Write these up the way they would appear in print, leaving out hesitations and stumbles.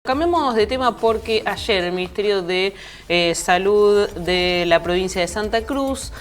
Cambiamos de tema porque ayer el Ministerio de Salud de la provincia de Santa Cruz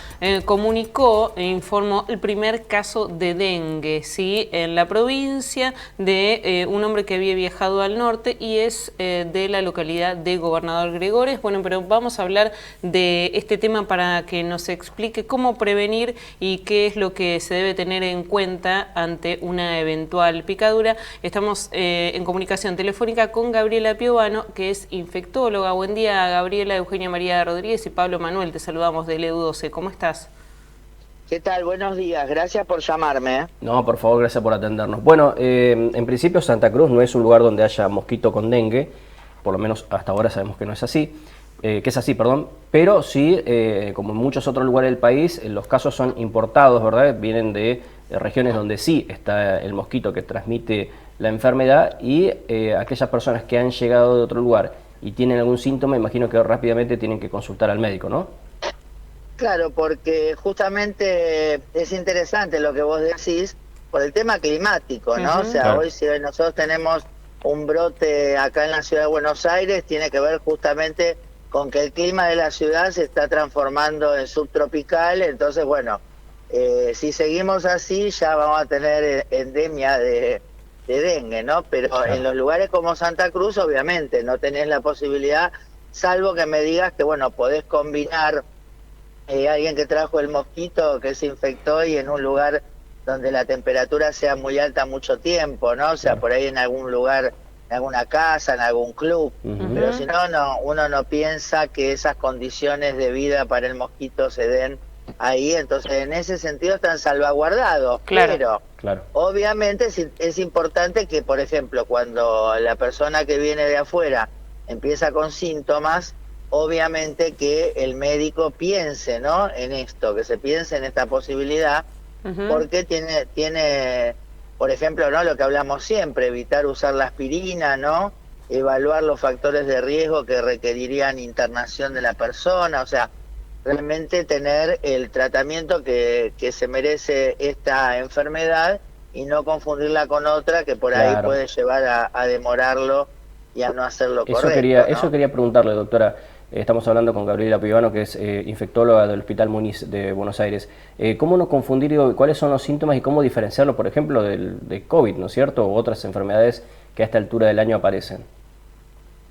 comunicó e informó el primer caso de dengue, ¿sí? En la provincia de un hombre que había viajado al norte y es de la localidad de Gobernador Gregores. Bueno, pero vamos a hablar de este tema para que nos explique cómo prevenir y qué es lo que se debe tener en cuenta ante una eventual picadura. Estamos en comunicación telefónica con Gabriela Piovano, que es infectóloga. Buen día, Gabriela, Eugenia María Rodríguez y Pablo Manuel. Te saludamos de LU12. ¿Cómo estás? ¿Qué tal? Buenos días. Gracias por llamarme. No, por favor, gracias por atendernos. Bueno, en principio Santa Cruz no es un lugar donde haya mosquito con dengue, por lo menos hasta ahora sabemos que no es así, pero sí, como en muchos otros lugares del país, los casos son importados, ¿verdad? Vienen de regiones donde sí está el mosquito que transmite la enfermedad y aquellas personas que han llegado de otro lugar y tienen algún síntoma, imagino que rápidamente tienen que consultar al médico, ¿no? Claro, porque justamente es interesante lo que vos decís por el tema climático, ¿no? O sea, claro. Hoy si nosotros tenemos un brote acá en la ciudad de Buenos Aires, tiene que ver justamente con que el clima de la ciudad se está transformando en subtropical, entonces, bueno, si seguimos así ya vamos a tener endemia de dengue, ¿no? Pero Claro. en los lugares como Santa Cruz, obviamente, no tenés la posibilidad, salvo que me digas que, bueno, podés combinar alguien que trajo el mosquito que se infectó y en un lugar donde la temperatura sea muy alta mucho tiempo, ¿no? O sea, por ahí en algún lugar, en alguna casa, en algún club. Pero si no, uno no piensa que esas condiciones de vida para el mosquito se den ahí, entonces en ese sentido están salvaguardados. Claro. Pero obviamente es importante que, por ejemplo, cuando la persona que viene de afuera empieza con síntomas, obviamente que el médico piense, ¿no?, en esto, que se piense en esta posibilidad, porque tiene, por ejemplo, ¿no?, lo que hablamos siempre, evitar usar la aspirina, ¿no?, evaluar los factores de riesgo que requerirían internación de la persona, o sea, realmente tener el tratamiento que se merece esta enfermedad y no confundirla con otra que por ahí puede llevar a demorarlo y a no hacerlo correcto, ¿no? Eso quería preguntarle, doctora. Estamos hablando con Gabriela Piovano, que es infectóloga del Hospital Muniz de Buenos Aires. ¿Cómo no confundir, cuáles son los síntomas y cómo diferenciarlo, por ejemplo, de COVID, ¿no es cierto?, u otras enfermedades que a esta altura del año aparecen?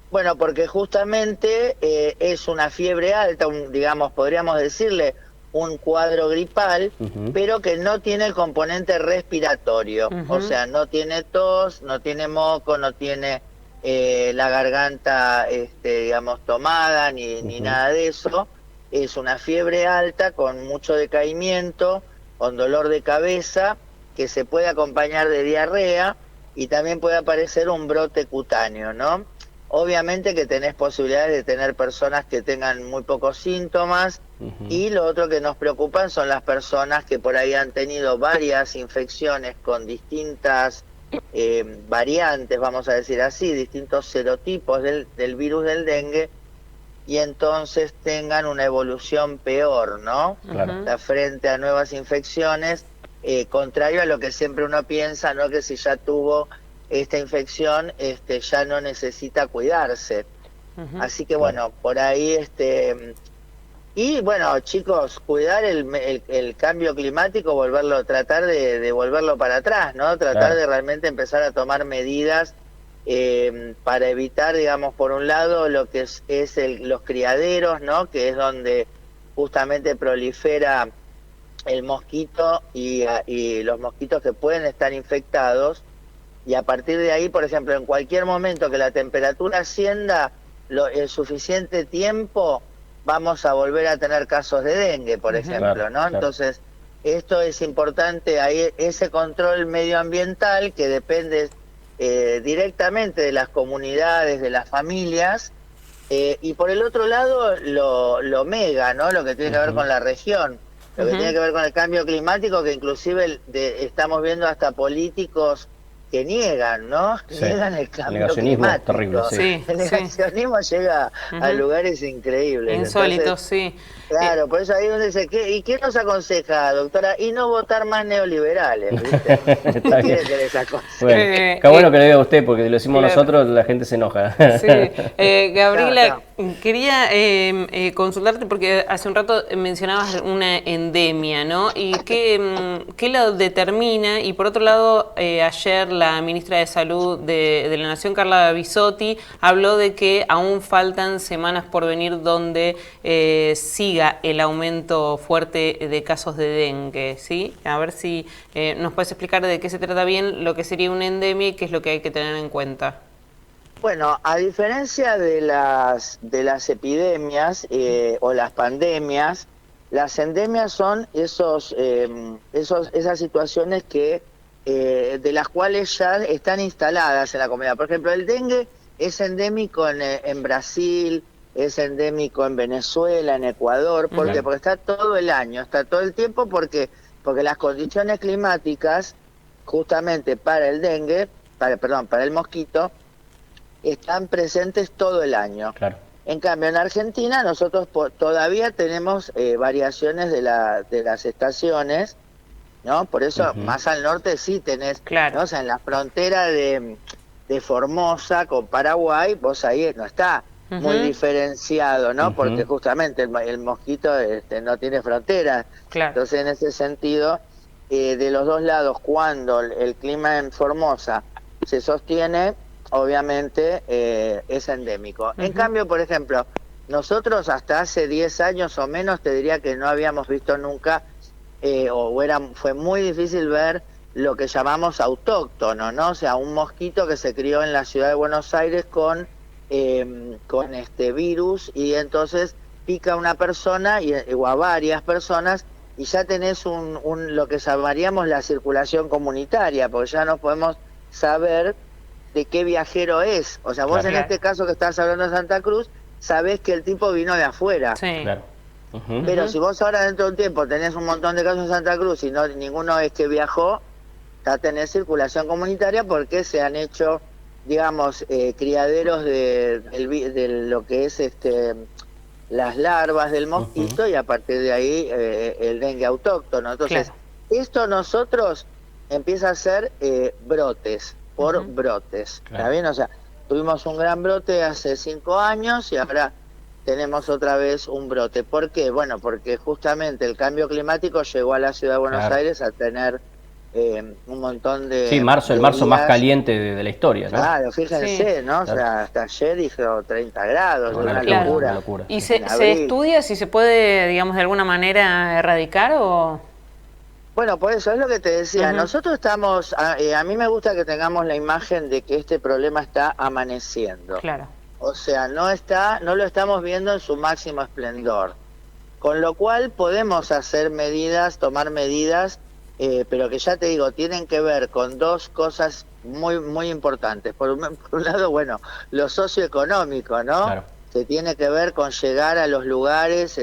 Bueno, porque justamente es una fiebre alta, digamos, podríamos decirle un cuadro gripal, pero que no tiene el componente respiratorio. O sea, no tiene tos, no tiene moco, no tiene la garganta, digamos, tomada, ni nada de eso. Es una fiebre alta con mucho decaimiento, con dolor de cabeza, que se puede acompañar de diarrea y también puede aparecer un brote cutáneo, ¿no? Obviamente que tenés posibilidades de tener personas que tengan muy pocos síntomas y lo otro que nos preocupan son las personas que por ahí han tenido varias infecciones con distintas variantes, vamos a decir así, distintos serotipos del virus del dengue y entonces tengan una evolución peor, ¿no? Frente a nuevas infecciones, contrario a lo que siempre uno piensa, ¿no?, que si ya tuvo esta infección, ya no necesita cuidarse. Así que bueno, por ahí, y bueno, chicos, cuidar el cambio climático, tratar de volverlo para atrás, ¿no? Tratar de realmente empezar a tomar medidas para evitar, digamos, por un lado, lo que es los criaderos, ¿no?, que es donde justamente prolifera el mosquito y los mosquitos que pueden estar infectados. Y a partir de ahí, por ejemplo, en cualquier momento que la temperatura ascienda el suficiente tiempo, vamos a volver a tener casos de dengue, por ejemplo, ¿no? Entonces, esto es importante, ahí ese control medioambiental que depende directamente de las comunidades, de las familias, y por el otro lado, lo mega, ¿no?, lo que tiene que ver con la región, lo que tiene que ver con el cambio climático, que inclusive estamos viendo hasta políticos que niegan, ¿no? Niegan el cambio climático. Terrible, el negacionismo llega a lugares increíbles. Insólitos, sí. Claro, por eso ahí uno dice, ¿y qué nos aconseja, doctora? Y no votar más neoliberales, ¿viste? ¿Qué quiere que les aconseje? Bueno, qué bueno que lo diga usted, porque si lo decimos claro. nosotros, la gente se enoja. Sí, Gabriela, No. quería consultarte porque hace un rato mencionabas una endemia, ¿no? ¿Y qué lo determina? Y por otro lado, ayer la ministra de Salud de la Nación, Carla Bisotti, habló de que aún faltan semanas por venir donde siga el aumento fuerte de casos de dengue, ¿sí? A ver si nos puedes explicar de qué se trata bien lo que sería una endemia y qué es lo que hay que tener en cuenta. Bueno, a diferencia de las epidemias o las pandemias, las endemias son esas situaciones que de las cuales ya están instaladas en la comunidad. Por ejemplo, el dengue es endémico en Brasil, es endémico en Venezuela, en Ecuador. ¿Por qué? Porque está todo el año, está todo el tiempo, porque las condiciones climáticas, justamente para el dengue, para el mosquito, están presentes todo el año. Claro. En cambio, en Argentina nosotros todavía tenemos variaciones de las estaciones, ¿no? Por eso, más al norte sí tenés, claro, ¿no? O sea, en la frontera de Formosa con Paraguay, vos ahí no está muy diferenciado, ¿no? Porque justamente el mosquito no tiene fronteras. Claro. Entonces, en ese sentido, de los dos lados, cuando el clima en Formosa se sostiene, obviamente es endémico. En cambio, por ejemplo, nosotros hasta hace 10 años o menos, te diría que no habíamos visto nunca, fue muy difícil ver lo que llamamos autóctono, ¿no? O sea, un mosquito que se crió en la ciudad de Buenos Aires con este virus, y entonces pica a una persona o a varias personas, y ya tenés lo que llamaríamos la circulación comunitaria, porque ya no podemos saber de qué viajero es. O sea, vos en este caso que estás hablando de Santa Cruz, sabés que el tipo vino de afuera. Sí. Claro. Pero si vos ahora dentro de un tiempo tenés un montón de casos en Santa Cruz y ninguno es que viajó, ya tenés circulación comunitaria, porque se han hecho, digamos, criaderos de lo que es las larvas del mosquito, y a partir de ahí el dengue autóctono. Entonces, esto nosotros empieza a ser brotes, por brotes, ¿está bien? O sea, tuvimos un gran brote hace 5 años y ahora tenemos otra vez un brote. ¿Por qué? Bueno, porque justamente el cambio climático llegó a la ciudad de Buenos Aires a tener un montón de... Sí, el marzo más caliente de la historia, ¿no? Claro, fíjense, ¿no? Claro. O sea, hasta ayer hizo 30 grados, una locura. ¿Y se estudia si se puede, digamos, de alguna manera erradicar o...? Bueno, por eso es lo que te decía. Nosotros estamos, a mí me gusta que tengamos la imagen de que este problema está amaneciendo. Claro. O sea, no lo estamos viendo en su máximo esplendor. Con lo cual podemos tomar medidas, pero que ya te digo, tienen que ver con dos cosas muy, muy importantes. Por un lado, bueno, lo socioeconómico, ¿no? Claro. Que tiene que ver con llegar a los lugares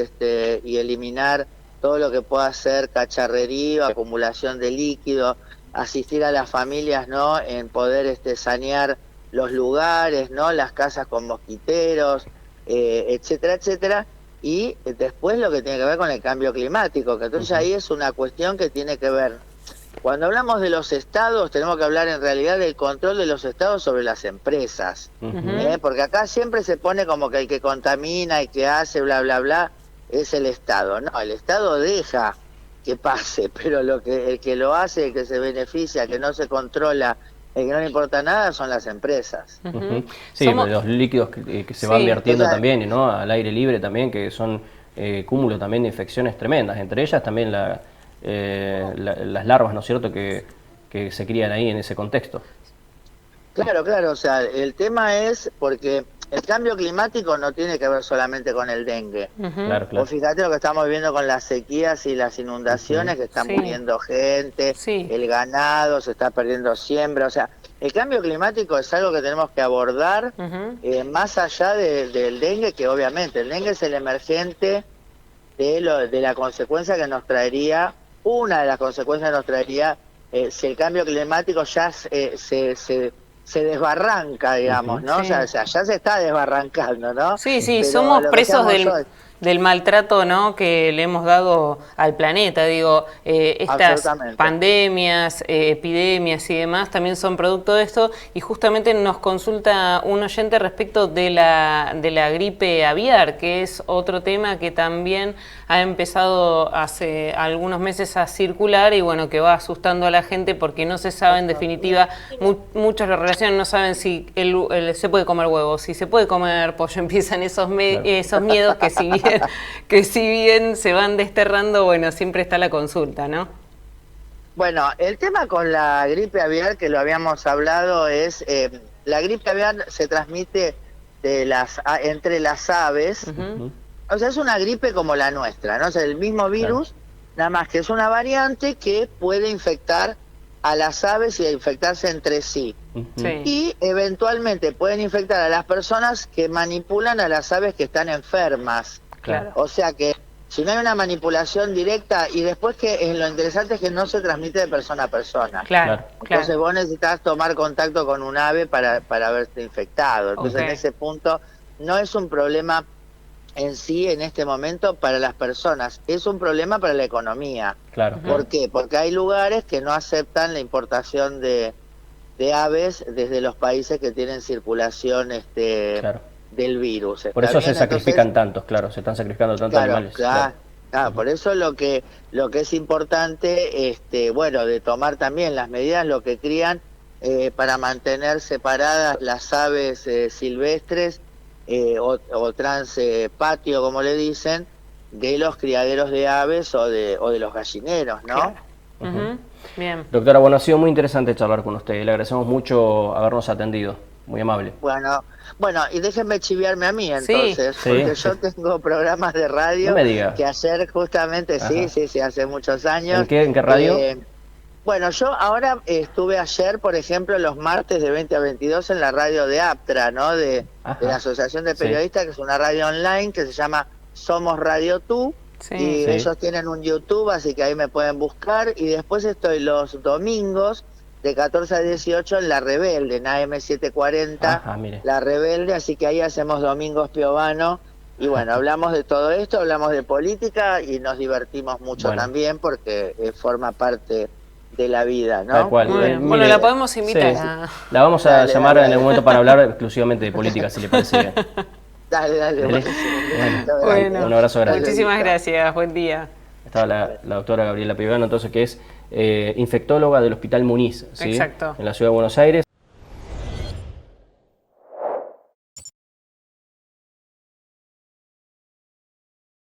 y eliminar todo lo que pueda ser cacharrería, acumulación de líquido, asistir a las familias, ¿no? En poder sanear los lugares, ¿no? Las casas con mosquiteros, etcétera, etcétera. Y después lo que tiene que ver con el cambio climático, que entonces ahí es una cuestión que tiene que ver. Cuando hablamos de los estados, tenemos que hablar en realidad del control de los estados sobre las empresas. Porque acá siempre se pone como que el que contamina y que hace bla, bla, bla, es el Estado. No, el Estado deja que pase, pero el que lo hace, el que se beneficia, que no se controla, el que no le importa nada, son las empresas. Sí, los líquidos que se van vertiendo también, ¿no? Al aire libre también, que son cúmulo también de infecciones tremendas, entre ellas también las larvas, ¿no es cierto?, que se crían ahí en ese contexto. Claro, o sea, el tema es porque el cambio climático no tiene que ver solamente con el dengue. Claro. Vos fíjate lo que estamos viendo con las sequías y las inundaciones, que están muriendo gente, el ganado, se está perdiendo siembra. O sea, el cambio climático es algo que tenemos que abordar más allá del dengue, que obviamente el dengue es el emergente de la consecuencia que nos traería, una de las consecuencias que nos traería si el cambio climático ya se desbarranca, digamos, ¿no? O sea, ya se está desbarrancando, ¿no? Sí, pero somos presos del maltrato, ¿no?, que le hemos dado al planeta. Digo, estas pandemias, epidemias y demás también son producto de esto, y justamente nos consulta un oyente respecto de la gripe aviar, que es otro tema que también ha empezado hace algunos meses a circular y bueno, que va asustando a la gente porque no se sabe, en definitiva, muchos lo relacionan, no saben si se puede comer huevo, si se puede comer pollo, empiezan esos miedos que si bien se van desterrando, bueno, siempre está la consulta, ¿no? Bueno, el tema con la gripe aviar, que lo habíamos hablado, es la gripe aviar se transmite entre las aves. O sea, es una gripe como la nuestra, ¿no? O sea, el mismo virus, nada más que es una variante que puede infectar a las aves y infectarse entre sí. Y eventualmente pueden infectar a las personas que manipulan a las aves que están enfermas. Claro. O sea que si no hay una manipulación directa, y después que lo interesante es que no se transmite de persona a persona. Claro. Entonces vos necesitas tomar contacto con un ave para verte infectado. Entonces en ese punto no es un problema en sí en este momento para las personas, es un problema para la economía. Claro. ¿Por qué? Porque hay lugares que no aceptan la importación de aves desde los países que tienen circulación del virus. Por eso se sacrifican tantos, se están sacrificando tantos animales. Claro, por eso lo que es importante, bueno, de tomar también las medidas, lo que crían para mantener separadas las aves silvestres o transpatio, como le dicen, de los criaderos de aves o de los gallineros, ¿no? Claro. Bien. Doctora, bueno, ha sido muy interesante charlar con usted. Le agradecemos mucho habernos atendido. Muy amable. Bueno, y déjenme chiviarme a mí entonces, porque yo tengo programas de radio que ayer justamente, hace muchos años. ¿En qué radio? Bueno, yo ahora estuve ayer, por ejemplo, los martes de 20 a 22 en la radio de APTRA, ¿no? De la Asociación de Periodistas, que es una radio online que se llama Somos Radio Tú. Y ellos tienen un YouTube, así que ahí me pueden buscar. Y después estoy los domingos de 14 a 18 en La Rebelde, en AM740, La Rebelde, así que ahí hacemos Domingos Piovano. Y bueno, hablamos de todo esto, hablamos de política y nos divertimos mucho también porque forma parte de la vida, ¿no? Tal cual. Bueno, la podemos invitar. La vamos a llamar en el momento para hablar exclusivamente de política, si le parece bien. Dale. Bueno, un abrazo grande. Muchísimas gracias, buen día. Estaba la doctora Gabriela Piovano, entonces, que es infectóloga del Hospital Muniz, ¿sí? Exacto. En la Ciudad de Buenos Aires.